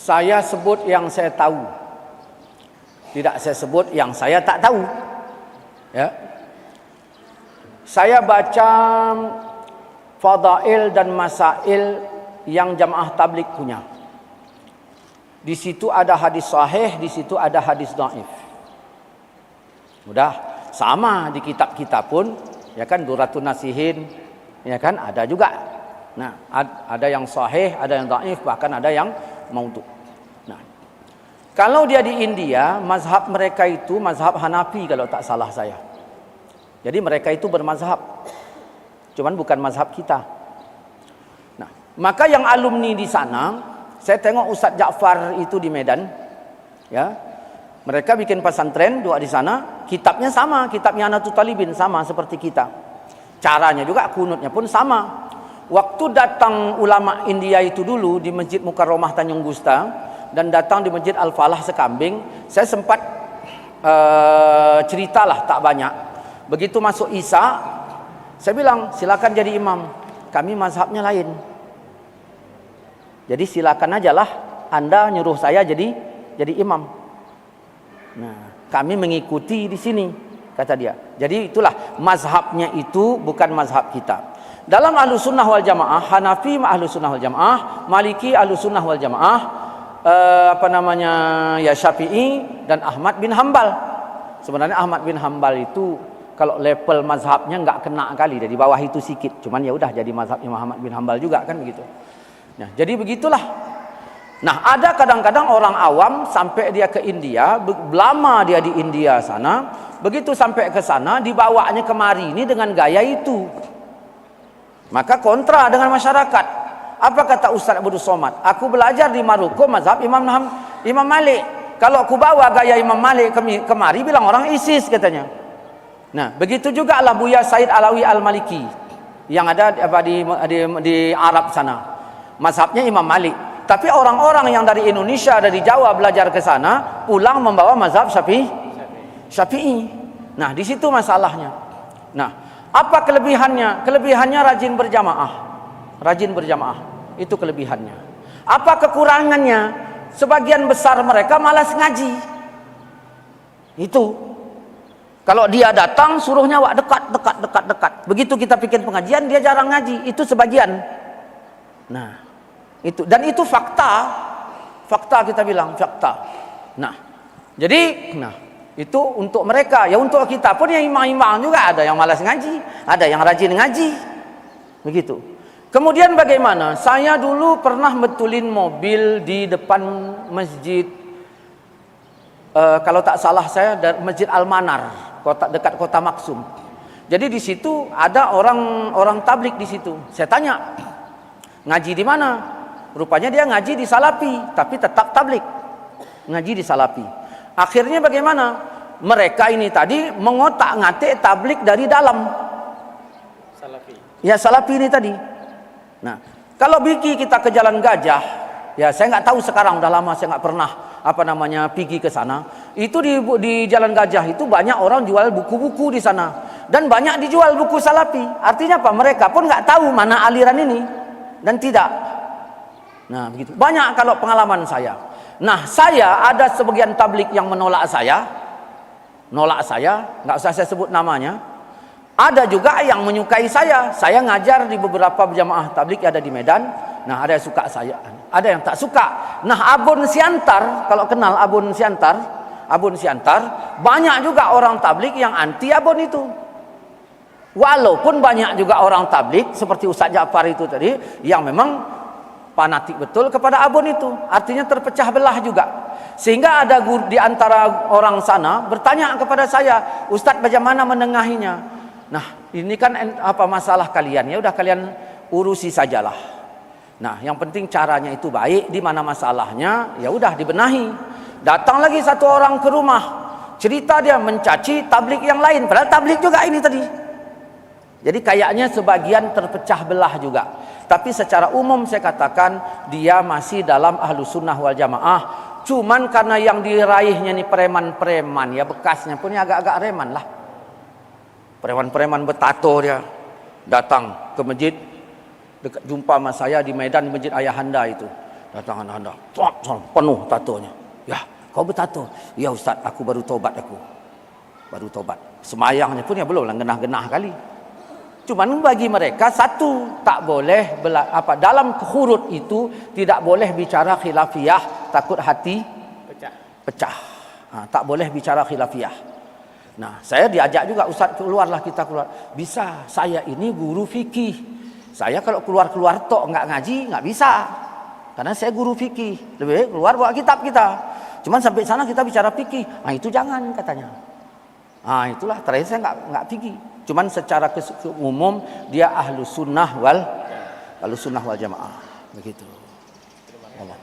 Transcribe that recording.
Saya sebut yang saya tahu. Tidak saya sebut yang saya tak tahu. Ya. Saya baca fadail dan masail yang jamaah tabligh punya. Di situ ada hadis sahih, di situ ada hadis dhaif. Mudah, sama di kitab kita pun, ya kan, Duratun Nasihin, ya kan, ada juga. Nah, ada yang sahih, ada yang dhaif, bahkan ada yang maudhu'. Nah, kalau dia di India, mazhab mereka itu mazhab Hanafi kalau tak salah saya. Jadi mereka itu bermazhab, cuman bukan mazhab kita. Nah, maka yang alumni di sana, saya tengok Ustaz Ja'far itu di Medan, ya, mereka bikin pesantren dua di sana, kitabnya sama, kitabnya Nahdlatul Talibin sama seperti kita. Caranya juga, kunutnya pun sama. Waktu datang ulama India itu dulu di Masjid Mukarramah Tanjung Gusta dan datang di Masjid Al-Falah Sekambing, saya sempat ceritalah tak banyak. Begitu masuk Isya, saya bilang silakan jadi imam. Kami mazhabnya lain. Jadi silakan ajalah Anda nyuruh saya jadi imam. Nah, kami mengikuti di sini, kata dia. Jadi itulah mazhabnya itu bukan mazhab kita. Dalam Ahlussunnah wal Jamaah, Hanafi Ahlussunnah wal Jamaah, Maliki Ahlussunnah wal Jamaah, ya Syafi'i dan Ahmad bin Hambal. Sebenarnya Ahmad bin Hambal itu kalau level mazhabnya enggak kena kali, dari bawah itu sikit. Cuman ya udah jadi mazhabnya Ahmad bin Hambal juga kan begitu. Nah, jadi begitulah. Nah, ada kadang-kadang orang awam sampai dia ke India, lama dia di India sana, begitu sampai ke sana dibawanya kemari ini dengan gaya itu. Maka kontra dengan masyarakat. Apa kata Ustaz Abdul Somad? Aku belajar di Maroko mazhab Imam Malik. Kalau aku bawa gaya Imam Malik kemari bilang orang ISIS katanya. Nah, begitu juga lah Buya Said Alawi Al-Maliki yang ada di Arab sana. Mazhabnya Imam Malik. Tapi orang-orang yang dari Indonesia, dari Jawa belajar ke sana, pulang membawa mazhab Syafi'i. Nah, di situ masalahnya. Nah, apa kelebihannya? Kelebihannya rajin berjamaah. Rajin berjamaah. Itu kelebihannya. Apa kekurangannya? Sebagian besar mereka malas ngaji. Itu. Kalau dia datang suruhnya wak dekat. Begitu kita bikin pengajian dia jarang ngaji. Itu sebagian. Nah, itu, dan itu fakta. Fakta kita bilang, fakta. Nah, jadi itu untuk mereka. Ya untuk kita pun yang imam-imam juga ada yang malas ngaji, ada yang rajin ngaji. Begitu. Kemudian bagaimana? Saya dulu pernah betulin mobil di depan masjid, kalau tak salah saya, Masjid Al-Manar, dekat kota Maksum. Jadi di situ ada orang tablik di situ. Saya tanya, ngaji di mana? Rupanya dia ngaji di Salafi, tapi tetap tablik. Ngaji di Salafi. Akhirnya bagaimana? Mereka ini tadi mengotak-ngatik tablik dari dalam. Salafi. Ya, Salafi ini tadi. Nah, kalau kita ke Jalan Gajah, ya saya nggak tahu sekarang, udah lama saya nggak pernah pergi ke sana. Itu di Jalan Gajah itu banyak orang jual buku-buku di sana dan banyak dijual buku Salafi. Artinya apa? Mereka pun nggak tahu mana aliran ini dan tidak. Nah, begitu. Banyak kalau pengalaman saya. Nah, saya ada sebagian tablik yang menolak saya. Nggak usah saya sebut namanya. Ada juga yang menyukai saya. Saya ngajar di beberapa jamaah tablik ada di Medan. Nah, ada yang suka saya, ada yang tak suka. Nah, Abun Siantar, kalau kenal Abun Siantar, banyak juga orang tablik yang anti Abun itu. Walaupun banyak juga orang tablik seperti Ustaz Ja'far itu tadi yang memang fanatik betul kepada Abun itu. Artinya terpecah belah juga. Sehingga ada di antara orang sana bertanya kepada saya, Ustaz bagaimana menengahinya? Nah, ini kan apa masalah kalian? Ya udah kalian urusi sajalah. Nah, yang penting caranya itu baik, di mana masalahnya, ya udah dibenahi. Datang lagi satu orang ke rumah, cerita dia mencaci tablik yang lain, padahal tablik juga ini tadi. Jadi kayaknya sebagian terpecah belah juga. Tapi secara umum saya katakan dia masih dalam Ahlussunnah wal Jamaah. Cuman karena yang diraihnya nih preman-preman, ya bekasnya pun ya agak-agak reman lah. Preman-preman betato dia datang ke masjid, dekat jumpa sama saya di Medan, di Masjid Ayahanda itu. Datang anak-anak, penuh tatonya. Ya, kau bertato? Ya Ustaz, aku baru tobat aku. Baru tobat. Semayangnya pun ya belum lah, genah-genah kali. Cuman bagi mereka satu, tak boleh dalam huruf itu tidak boleh bicara khilafiyah, takut hati pecah. Tak boleh bicara khilafiyah. Nah, saya diajak juga, Ustaz, keluarlah kita keluar. Bisa, saya ini guru fikih. Saya kalau keluar-keluar tok enggak ngaji, enggak bisa. Karena saya guru fikih. Lebih baik keluar bawa kitab kita. Cuman sampai sana kita bicara fikih. Itu jangan katanya. Itulah terakhir saya enggak fikih. Cuman secara umum dia ahlus sunnah wal jamaah begitu. Allah.